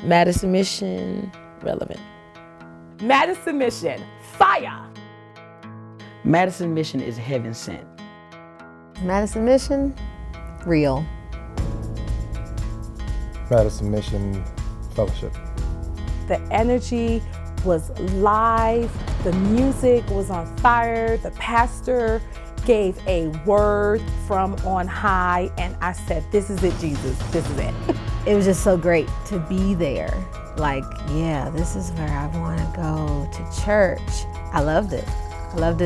Madison Mission, relevant. Madison Mission, fire. Madison Mission is heaven sent. Madison Mission, real. Madison Mission, fellowship. The energy was live, the music was on fire, the pastor gave a word from on high, and I said, this is it, Jesus, this is it. It was just so great to be there. Like, yeah, this is where I want to go to church. I loved it.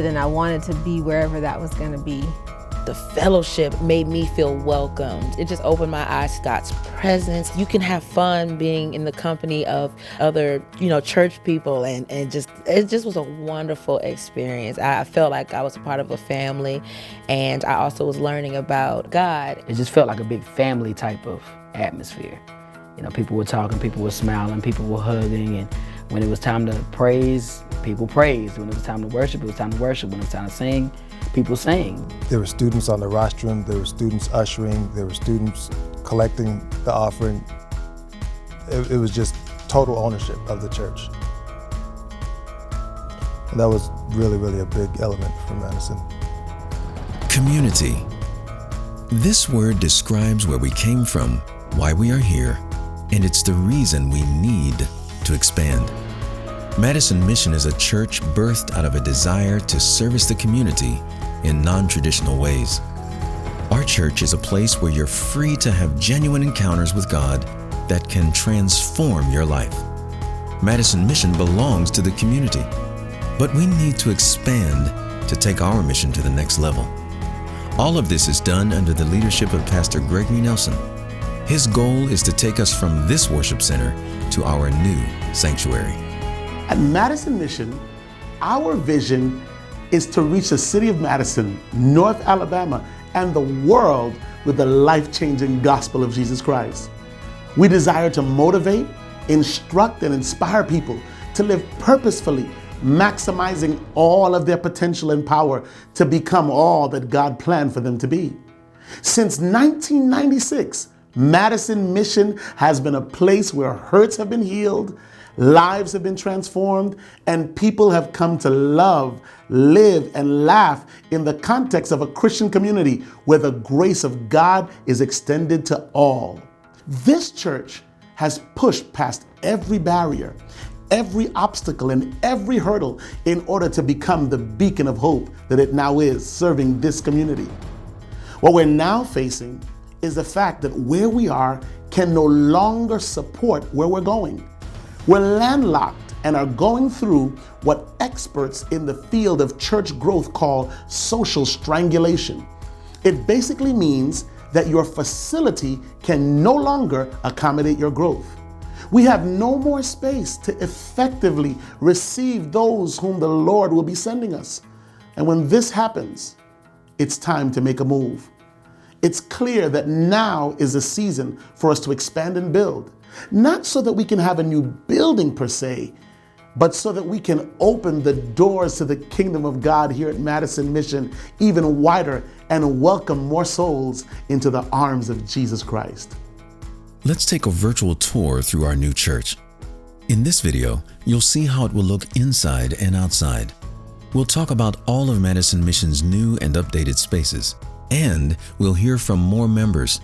And I wanted to be wherever that was going to be. The fellowship made me feel welcomed. It just opened my eyes to God's presence. You can have fun being in the company of other, church people, and it just was a wonderful experience. I felt like I was a part of a family, and I also was learning about God. It just felt like a big family type of atmosphere. People were talking, people were smiling, people were hugging, and when it was time to praise, people praised. When it was time to worship, it was time to worship. When it was time to sing, people sang. There were students on the rostrum, there were students ushering, there were students collecting the offering. It was just total ownership of the church. And that was really, really a big element for Madison. Community. This word describes where we came from, why we are here, and it's the reason we need to expand. Madison Mission is a church birthed out of a desire to service the community in non-traditional ways. Our church is a place where you're free to have genuine encounters with God that can transform your life. Madison Mission belongs to the community, but we need to expand to take our mission to the next level. All of this is done under the leadership of Pastor Gregory Nelson. His goal is to take us from this worship center to our new sanctuary. At Madison Mission, our vision is to reach the city of Madison, North Alabama, and the world with the life-changing gospel of Jesus Christ. We desire to motivate, instruct, and inspire people to live purposefully, maximizing all of their potential and power to become all that God planned for them to be. Since 1996, Madison Mission has been a place where hurts have been healed, lives have been transformed, and people have come to love, live, and laugh in the context of a Christian community where the grace of God is extended to all. This church has pushed past every barrier, every obstacle, and every hurdle in order to become the beacon of hope that it now is, serving this community. What we're now facing is the fact that where we are can no longer support where we're going. We're landlocked and are going through what experts in the field of church growth call social strangulation. It basically means that your facility can no longer accommodate your growth. We have no more space to effectively receive those whom the Lord will be sending us. And when this happens, it's time to make a move. It's clear that now is the season for us to expand and build. Not so that we can have a new building per se, but so that we can open the doors to the kingdom of God here at Madison Mission even wider and welcome more souls into the arms of Jesus Christ. Let's take a virtual tour through our new church. In this video, you'll see how it will look inside and outside. We'll talk about all of Madison Mission's new and updated spaces, and we'll hear from more members.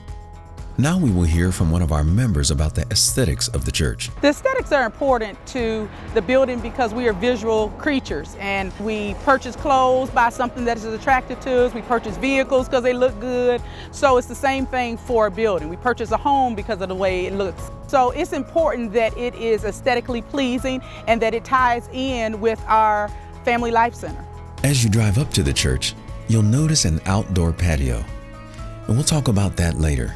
Now we will hear from one of our members about the aesthetics of the church. The aesthetics are important to the building because we are visual creatures, and we purchase clothes by something that is attractive to us. We purchase vehicles because they look good. So it's the same thing for a building. We purchase a home because of the way it looks. So it's important that it is aesthetically pleasing and that it ties in with our Family Life Center. As you drive up to the church, you'll notice an outdoor patio, and we'll talk about that later.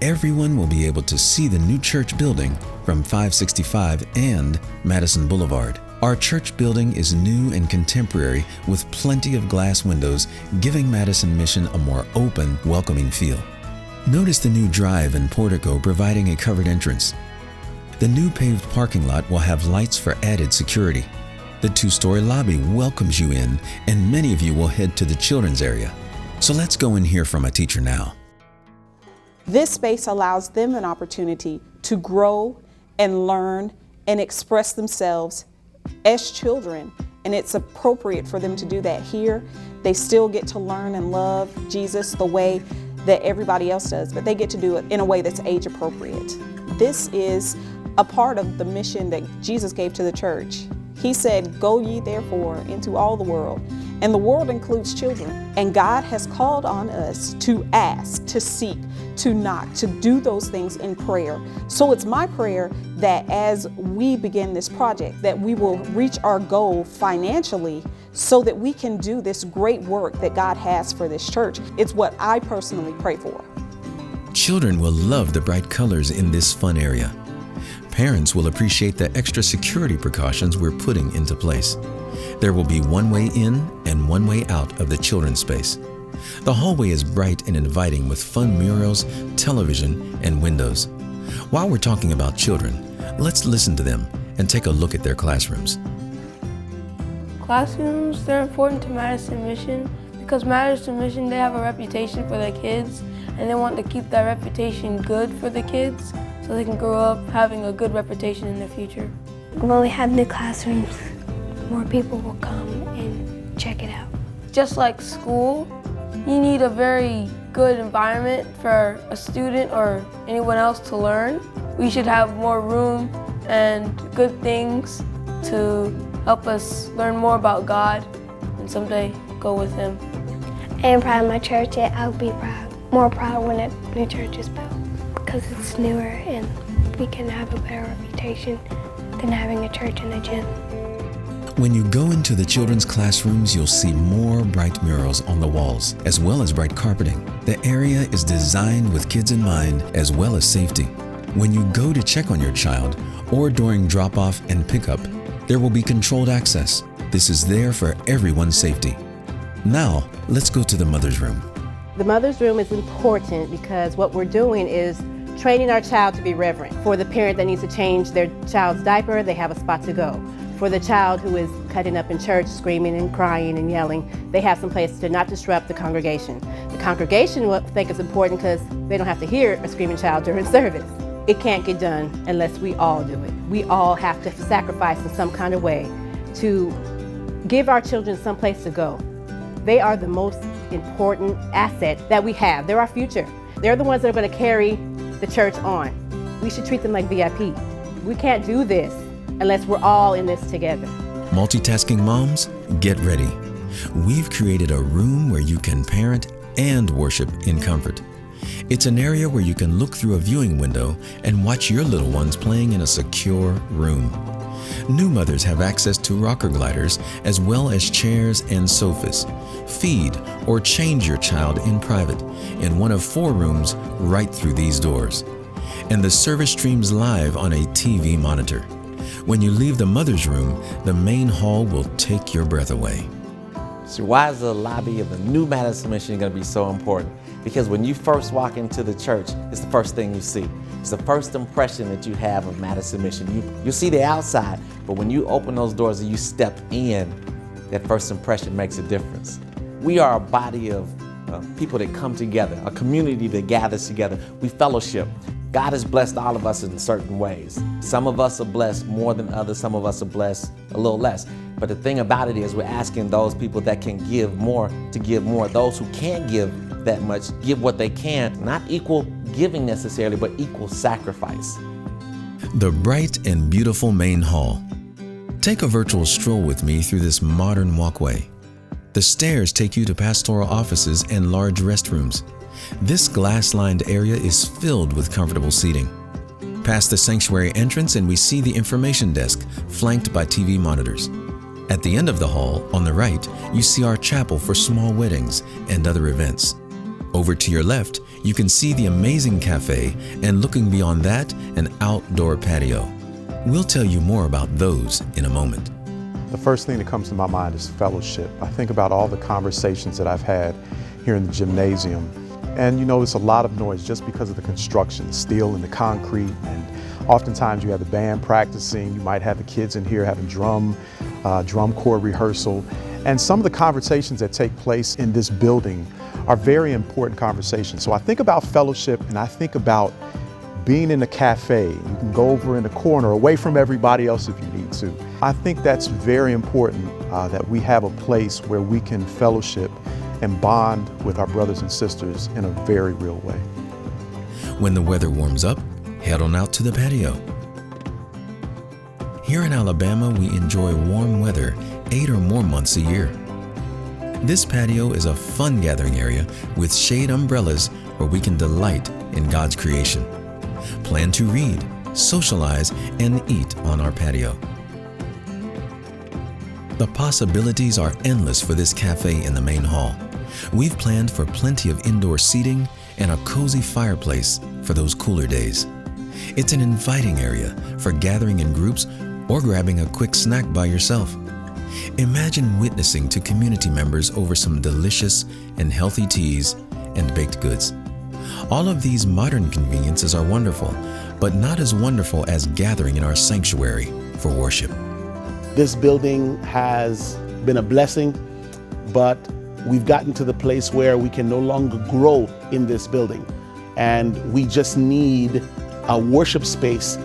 Everyone will be able to see the new church building from 565 and Madison Boulevard. Our church building is new and contemporary with plenty of glass windows, giving Madison Mission a more open, welcoming feel. Notice the new drive and portico providing a covered entrance. The new paved parking lot will have lights for added security. The two-story lobby welcomes you in, and many of you will head to the children's area. So let's go and hear from a teacher now. This space allows them an opportunity to grow and learn and express themselves as children. And it's appropriate for them to do that here. They still get to learn and love Jesus the way that everybody else does, but they get to do it in a way that's age appropriate. This is a part of the mission that Jesus gave to the church. He said, "Go ye therefore into all the world." And the world includes children. And God has called on us to ask, to seek, to knock, to do those things in prayer. So it's my prayer that as we begin this project, that we will reach our goal financially so that we can do this great work that God has for this church. It's what I personally pray for. Children will love the bright colors in this fun area. Parents will appreciate the extra security precautions we're putting into place. There will be one way in and one way out of the children's space. The hallway is bright and inviting with fun murals, television, and windows. While we're talking about children, let's listen to them and take a look at their classrooms. Classrooms, they're important to Madison Mission because Madison Mission, they have a reputation for their kids and they want to keep that reputation good for the kids so they can grow up having a good reputation in the future. When we have new classrooms, more people will come and check it out. Just like school, you need a very good environment for a student or anyone else to learn. We should have more room and good things to help us learn more about God and someday go with Him. I am proud of my church, and I'll be more proud when a new church is built because it's newer and we can have a better reputation than having a church and a gym. When you go into the children's classrooms, you'll see more bright murals on the walls, as well as bright carpeting. The area is designed with kids in mind, as well as safety. When you go to check on your child, or during drop-off and pickup, there will be controlled access. This is there for everyone's safety. Now, let's go to the mother's room. The mother's room is important because what we're doing is training our child to be reverent. For the parent that needs to change their child's diaper, they have a spot to go. For the child who is cutting up in church, screaming and crying and yelling, they have some place to not disrupt the congregation. The congregation will think it's important because they don't have to hear a screaming child during service. It can't get done unless we all do it. We all have to sacrifice in some kind of way to give our children some place to go. They are the most important asset that we have. They're our future. They're the ones that are going to carry the church on. We should treat them like VIP. We can't do this unless we're all in this together. Multitasking moms, get ready. We've created a room where you can parent and worship in comfort. It's an area where you can look through a viewing window and watch your little ones playing in a secure room. New mothers have access to rocker gliders as well as chairs and sofas. Feed or change your child in private in one of 4 rooms right through these doors. And the service streams live on a TV monitor. When you leave the mother's room, the main hall will take your breath away. So why is the lobby of the new Madison Mission going to be so important? Because when you first walk into the church, it's the first thing you see. It's the first impression that you have of Madison Mission. You see the outside, but when you open those doors and you step in, that first impression makes a difference. We are a body of people that come together, a community that gathers together. We fellowship. God has blessed all of us in certain ways. Some of us are blessed more than others. Some of us are blessed a little less. But the thing about it is we're asking those people that can give more to give more. Those who can't give that much, give what they can. Not equal giving necessarily, but equal sacrifice. The bright and beautiful main hall. Take a virtual stroll with me through this modern walkway. The stairs take you to pastoral offices and large restrooms. This glass-lined area is filled with comfortable seating. Past the sanctuary entrance and we see the information desk flanked by TV monitors. At the end of the hall, on the right, you see our chapel for small weddings and other events. Over to your left, you can see the amazing cafe and looking beyond that, an outdoor patio. We'll tell you more about those in a moment. The first thing that comes to my mind is fellowship. I think about all the conversations that I've had here in the gymnasium. And you know, it's a lot of noise just because of the construction, the steel and the concrete. And oftentimes you have the band practicing, you might have the kids in here having drum corps rehearsal. And some of the conversations that take place in this building are very important conversations. So I think about fellowship and I think about being in a cafe. You can go over in the corner, away from everybody else if you need to. I think that's very important, that we have a place where we can fellowship and bond with our brothers and sisters in a very real way. When the weather warms up, head on out to the patio. Here in Alabama, we enjoy warm weather 8 or more months a year. This patio is a fun gathering area with shade umbrellas where we can delight in God's creation. Plan to read, socialize, and eat on our patio. The possibilities are endless for this cafe in the main hall. We've planned for plenty of indoor seating and a cozy fireplace for those cooler days. It's an inviting area for gathering in groups or grabbing a quick snack by yourself. Imagine witnessing to community members over some delicious and healthy teas and baked goods. All of these modern conveniences are wonderful, but not as wonderful as gathering in our sanctuary for worship. This building has been a blessing, but we've gotten to the place where we can no longer grow in this building. And we just need a worship space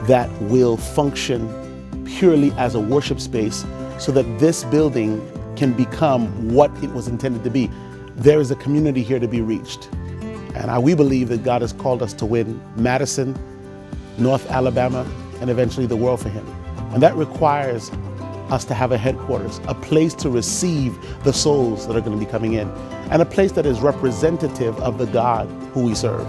that will function purely as a worship space so that this building can become what it was intended to be. There is a community here to be reached. And we believe that God has called us to win Madison, North Alabama, and eventually the world for Him. And that requires us to have a headquarters, a place to receive the souls that are going to be coming in, and a place that is representative of the God who we serve.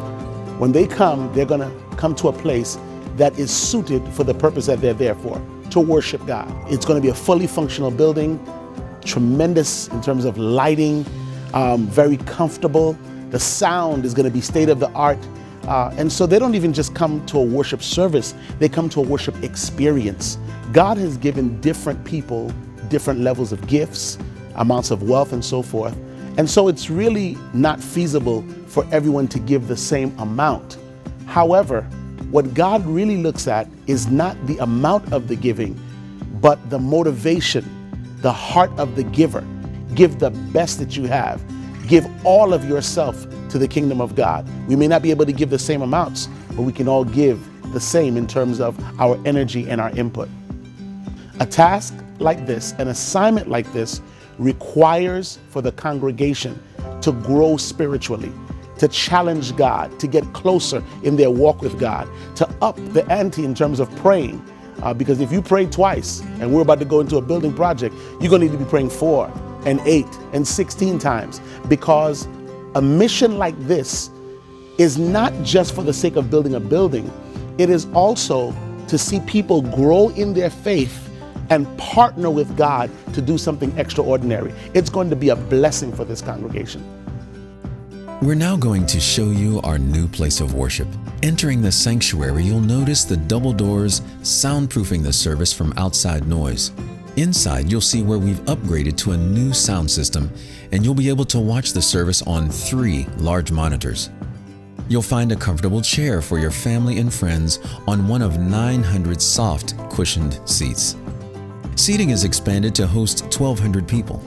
When they come, they're going to come to a place that is suited for the purpose that they're there for, to worship God. It's going to be a fully functional building, tremendous in terms of lighting, very comfortable. The sound is going to be state of the art. And so they don't even just come to a worship service, they come to a worship experience. God has given different people different levels of gifts, amounts of wealth, and so forth. And so it's really not feasible for everyone to give the same amount. However, what God really looks at is not the amount of the giving, but the motivation, the heart of the giver. Give the best that you have. Give all of yourself to the kingdom of God. We may not be able to give the same amounts, but we can all give the same in terms of our energy and our input. A task like this, an assignment like this, requires for the congregation to grow spiritually, to challenge God, to get closer in their walk with God, to up the ante in terms of praying. Because if you pray twice and we're about to go into a building project, you're going to need to be praying 4 and 8 and 16 times, because a mission like this is not just for the sake of building a building. It is also to see people grow in their faith and partner with God to do something extraordinary. It's going to be a blessing for this congregation. We're now going to show you our new place of worship. Entering the sanctuary, you'll notice the double doors soundproofing the service from outside noise. Inside, you'll see where we've upgraded to a new sound system, and you'll be able to watch the service on 3 large monitors. You'll find a comfortable chair for your family and friends on one of 900 soft, cushioned seats. Seating is expanded to host 1,200 people.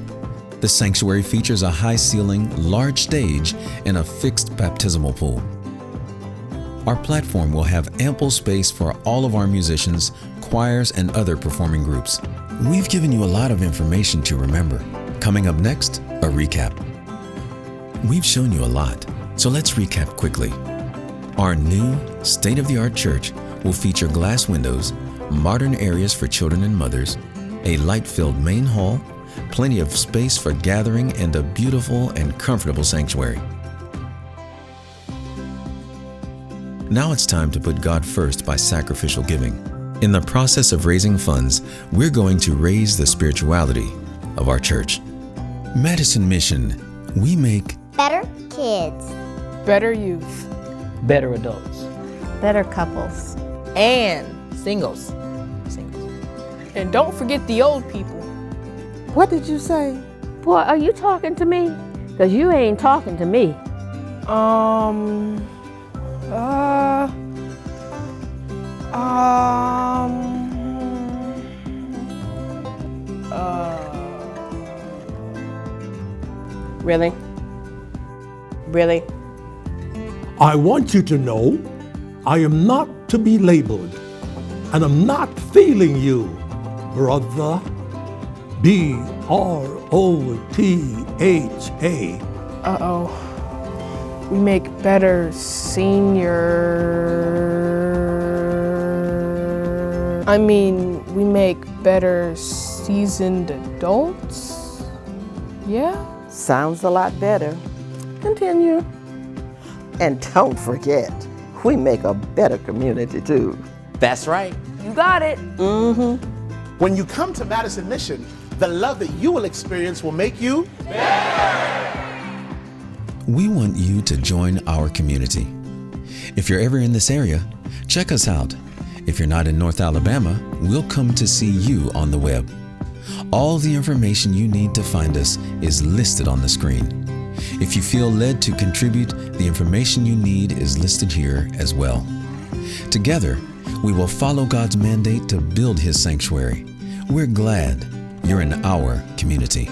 The sanctuary features a high-ceiling, large stage, and a fixed baptismal pool. Our platform will have ample space for all of our musicians, choirs, and other performing groups. We've given you a lot of information to remember. Coming up next, a recap. We've shown you a lot, so let's recap quickly. Our new, state-of-the-art church will feature glass windows, modern areas for children and mothers, a light-filled main hall, plenty of space for gathering, and a beautiful and comfortable sanctuary. Now it's time to put God first by sacrificial giving. In the process of raising funds, we're going to raise the spirituality of our church. Madison Mission, we make better kids, better youth, better adults, better couples, and singles. And don't forget the old people. What did you say? Boy, are you talking to me? Because you ain't talking to me. Really? I want you to know I am not to be labeled, and I'm not feeling you, brother. B-R-O-T-H-A. Uh-oh. We make better we make better seasoned adults? Yeah? Sounds a lot better. Continue. And don't forget, we make a better community too. That's right. You got it. Mm-hmm. When you come to Madison Mission, the love that you will experience will make you better. We want you to join our community. If you're ever in this area, check us out. If you're not in North Alabama, we'll come to see you on the web. All the information you need to find us is listed on the screen. If you feel led to contribute, the information you need is listed here as well. Together, we will follow God's mandate to build His sanctuary. We're glad you're in our community.